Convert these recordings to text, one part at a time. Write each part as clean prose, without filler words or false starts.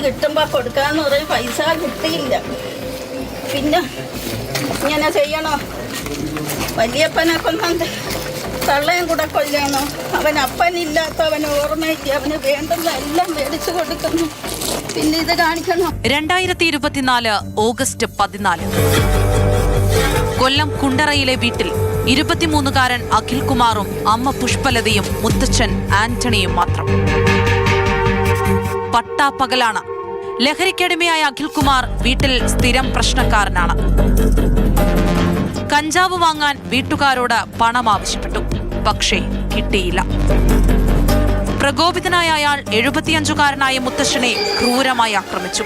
കിട്ടുമ്പോൾ കൊടുക്കാമെന്ന് പറയും. പൈസ കിട്ടിയില്ല. പിന്നെ ഇങ്ങനെ ചെയ്യണോ? വലിയപ്പനെ കൊന്നു തള്ളയും കൂടെ കൊല്ലണോ? അവൻ അപ്പനില്ലാത്ത, അവന് ഓർമ്മയില്ല. അവന് വേണ്ടുന്ന എല്ലാം മേടിച്ചു കൊടുക്കുന്നു. പിന്നെ ഇത് കാണിക്കണോ? 2024 ഓഗസ്റ്റ് 14 കൊല്ലം കുണ്ടറയിലെ വീട്ടിൽ 23-കാരൻ അഖിൽകുമാറും അമ്മ പുഷ്പലതയും മുത്തച്ഛൻ ആന്റണിയും മാത്രം. പട്ടാപ്പകലാണ്. ലഹരിക്കടിമയായ അഖിൽകുമാർ വീട്ടിൽ സ്ഥിരം പ്രശ്നക്കാരനാണ്. കഞ്ചാവ് വാങ്ങാൻ വീട്ടുകാരോട് പണം ആവശ്യപ്പെട്ടു. പക്ഷേ കിട്ടിയില്ല. പ്രകോപിതനായ അയാൾ 75-കാരനായ മുത്തശ്ശനെ ക്രൂരമായി ആക്രമിച്ചു.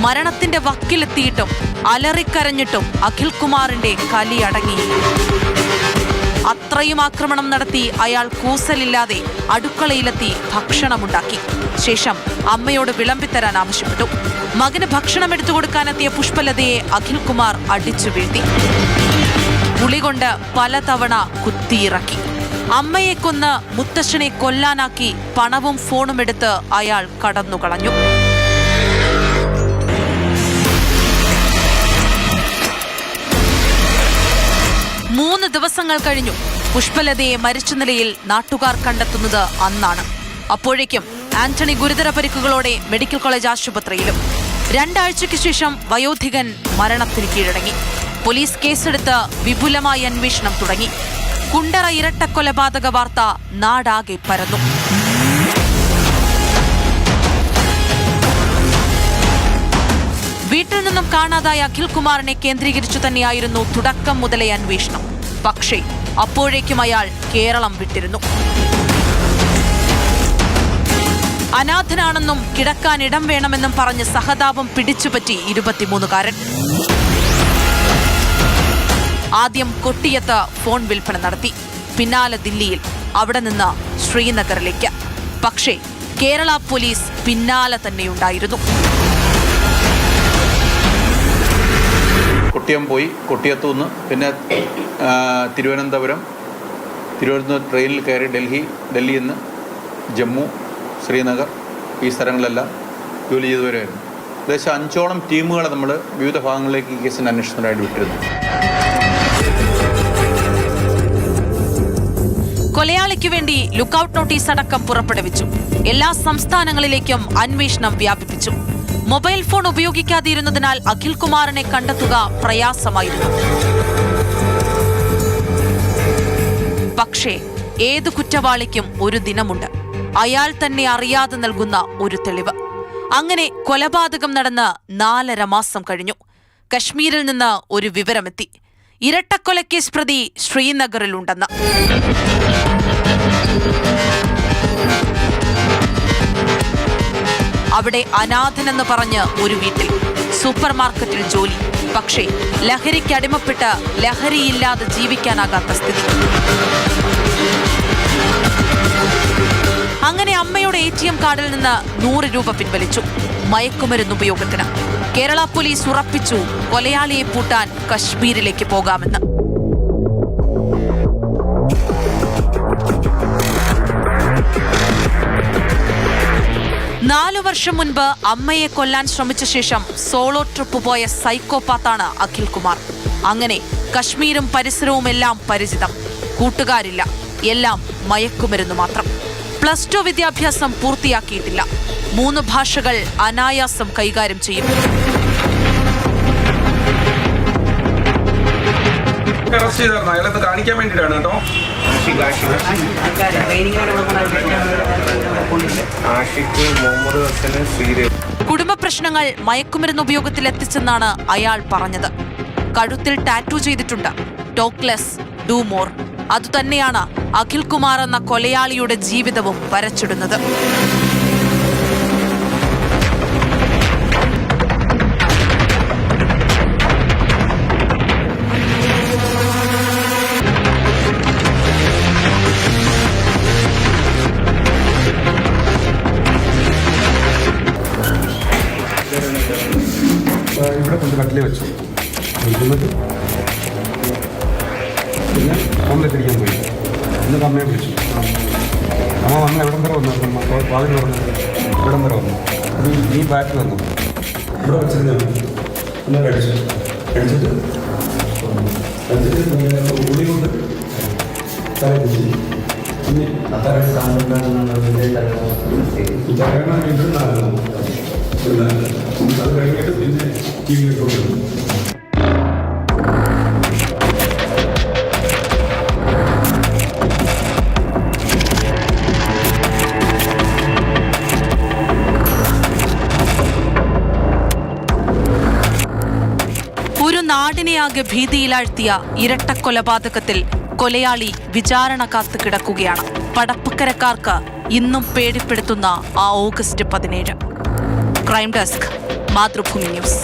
മരണത്തിന്റെ വക്കിലെത്തിയിട്ടും അലറിക്കരഞ്ഞിട്ടും അഖിൽകുമാറിന്റെ കലി അടങ്ങിയില്ല. അത്രയും ആക്രമണം നടത്തി അയാൾ കൂസലില്ലാതെ അടുക്കളയിലെത്തി ഭക്ഷണമുണ്ടാക്കി. ശേഷം അമ്മയോട് വിളമ്പിത്തരാൻ ആവശ്യപ്പെട്ടു. മകന് ഭക്ഷണം എടുത്തു കൊടുക്കാനെത്തിയ പുഷ്പലതയെ അഖിൽകുമാർ അടിച്ചു വീഴ്ത്തി. പുളികൊണ്ട് പലതവണ കുത്തിയിറക്കി. അമ്മയെ കൊന്ന് മുത്തശ്ശനെ കൊല്ലാനാക്കി പണവും ഫോണും എടുത്ത് അയാൾ കടന്നുകളഞ്ഞു. മൂന്ന് ദിവസങ്ങൾ കഴിഞ്ഞു. പുഷ്പലതയെ മരിച്ച നിലയിൽ നാട്ടുകാർ കണ്ടെത്തുന്നത് അന്നാണ്. അപ്പോഴേക്കും ആന്റണി ഗുരുതര പരിക്കുകളോടെ മെഡിക്കൽ കോളേജ് ആശുപത്രിയിലും. 2 ആഴ്ചയ്ക്ക് ശേഷം വയോധികൻ മരണത്തിന് കീഴടങ്ങി. പോലീസ് കേസെടുത്ത് വിപുലമായ അന്വേഷണം തുടങ്ങി. കുണ്ടറ ഇരട്ടക്കൊലപാതക വാർത്ത നാടാകെ പരന്നു. വീട്ടിൽ നിന്നും കാണാതായ അഖിൽകുമാറിനെ കേന്ദ്രീകരിച്ചു തന്നെയായിരുന്നു തുടക്കം മുതലേ അന്വേഷണം. പക്ഷേ അപ്പോഴേക്കും അയാൾ കേരളം വിട്ടിരുന്നു. അനാഥനാണെന്നും കിടക്കാൻ ഇടം വേണമെന്നും പറഞ്ഞ് സഹതാപം പിടിച്ചുപറ്റി 23-കാരൻ. ആദ്യം കൊട്ടിയത്ത് ഫോൺ വിൽപ്പന നടത്തി. പിന്നാലെ ദില്ലിയിൽ, അവിടെ നിന്ന് ശ്രീനഗറിലേക്ക്. പക്ഷേ കേരള പോലീസ് പിന്നാലെ തന്നെയുണ്ടായിരുന്നു. കൊട്ടിയം പോയി. കൊട്ടിയത്തു നിന്ന് പിന്നെ തിരുവനന്തപുരം ട്രെയിനിൽ കയറി ഡൽഹിയിൽ നിന്ന് ജമ്മു, ശ്രീനഗർ, ഈ സ്ഥലങ്ങളിലെല്ലാം ജോലി ചെയ്തു വരുമായിരുന്നു. ഏകദേശം 5ഓളം ടീമുകളെ നമ്മൾ വിവിധ ഭാഗങ്ങളിലേക്ക് ഈ കേസിൻ്റെ അന്വേഷണത്തിനായിട്ട് വിട്ടിരുന്നു. കൊലയാളിക്ക് വേണ്ടി ലുക്കൌട്ട് നോട്ടീസ് അടക്കം പുറപ്പെടുവിച്ചു. എല്ലാ സംസ്ഥാനങ്ങളിലേക്കും അന്വേഷണം വ്യാപിപ്പിച്ചു. മൊബൈൽ ഫോൺ ഉപയോഗിക്കാതിരുന്നതിനാൽ അഖിൽകുമാറിനെ കണ്ടെത്തുക പ്രയാസമായിരുന്നു. പക്ഷേ ഏതു കുറ്റവാളിക്കും ഒരു ദിനമുണ്ട്. അയാൾ തന്നെ അറിയാതെ നൽകുന്ന ഒരു തെളിവ്. അങ്ങനെ കൊലപാതകം നടന്ന് 4.5 മാസം കഴിഞ്ഞു. കശ്മീരിൽ നിന്ന് ഒരു വിവരമെത്തി. ഇരട്ടക്കൊലക്കേസ് പ്രതി ശ്രീനഗറിലുണ്ടെന്ന്. അവിടെ അനാഥനെന്ന് പറഞ്ഞ് ഒരു വീട്ടിൽ, സൂപ്പർ മാർക്കറ്റിൽ ജോലി. പക്ഷേ ലഹരിക്ക് അടിമപ്പെട്ട് ലഹരിയില്ലാതെ ജീവിക്കാനാകാത്ത സ്ഥിതി. അങ്ങനെ അമ്മയുടെ ATM കാർഡിൽ നിന്ന് 100 രൂപ പിൻവലിച്ചു. മയക്കുമരുന്ന് ഉപയോഗത്തിന്. കേരള പോലീസ് ഉറപ്പിച്ചു കൊലയാളിയെ പൂട്ടാൻ കശ്മീരിലേക്ക് പോകാമെന്ന്. നാലു വർഷം മുൻപ് അമ്മയെ കൊല്ലാൻ ശ്രമിച്ച ശേഷം സോളോ ട്രിപ്പ് പോയ സൈക്കോപാത്താണ് അഖിൽകുമാർ. അങ്ങനെ കശ്മീരും പരിസരവും എല്ലാം പരിചിതം. കൂട്ടുകാരില്ല, എല്ലാം മയക്കുമരുന്ന് മാത്രം. +2 വിദ്യാഭ്യാസം പൂർത്തിയാക്കിയിട്ടില്ല. 3 ഭാഷകൾ അനായാസം കൈകാര്യം ചെയ്യും. കാണിക്കാൻ വേണ്ടിയിട്ടാണ് കേട്ടോ. കുടുംബ പ്രശ്നങ്ങൾ മയക്കുമരുന്ന് ഉപയോഗത്തിൽ എത്തിച്ചെന്നാണ് അയാൾ പറഞ്ഞത്. കഴുത്തിൽ ടാറ്റു ചെയ്തിട്ടുണ്ട്. ടോക്ലെസ് ഡു മോർ. അതുതന്നെയാണ് അഖിൽകുമാർ എന്ന കൊലയാളിയുടെ ജീവിതവും വരച്ചിടുന്നത്. ഇവിടെ കൊണ്ട് കട്ടിലേ വെച്ചു. എന്നിട്ട് പിന്നെ ഓംലെറ്റ് അടിക്കാൻ പോയി. എന്നിട്ട് അമ്മയെ വിളിച്ചു. അമ്മ വന്ന് എവിടെ വരെ വന്നു, വാതിൽ തുറന്നു ഇവിടം വരെ വന്നു. അത് ഈ ബാക്ക് വന്നു, ഇവിടെ വെച്ചിരുന്നു. ഒന്ന് കഴിച്ചിട്ട് ഉള്ളി കൊണ്ട് തല കുത്തി പിന്നെ അത് കഴിഞ്ഞിട്ട് പിന്നെ ടി വി കൊണ്ടുവന്നു. ഒരു നാടിനെയാകെ ഭീതിയിലാഴ്ത്തിയ ഇരട്ടക്കൊലപാതകത്തിൽ കൊലയാളി വിചാരണ കാത്തു കിടക്കുകയാണ്. പടപ്പക്കരക്കാർക്ക് ഇന്നും പേടിപ്പെടുത്തുന്ന ആ August 17. Crime desk, Mathrubhumi news.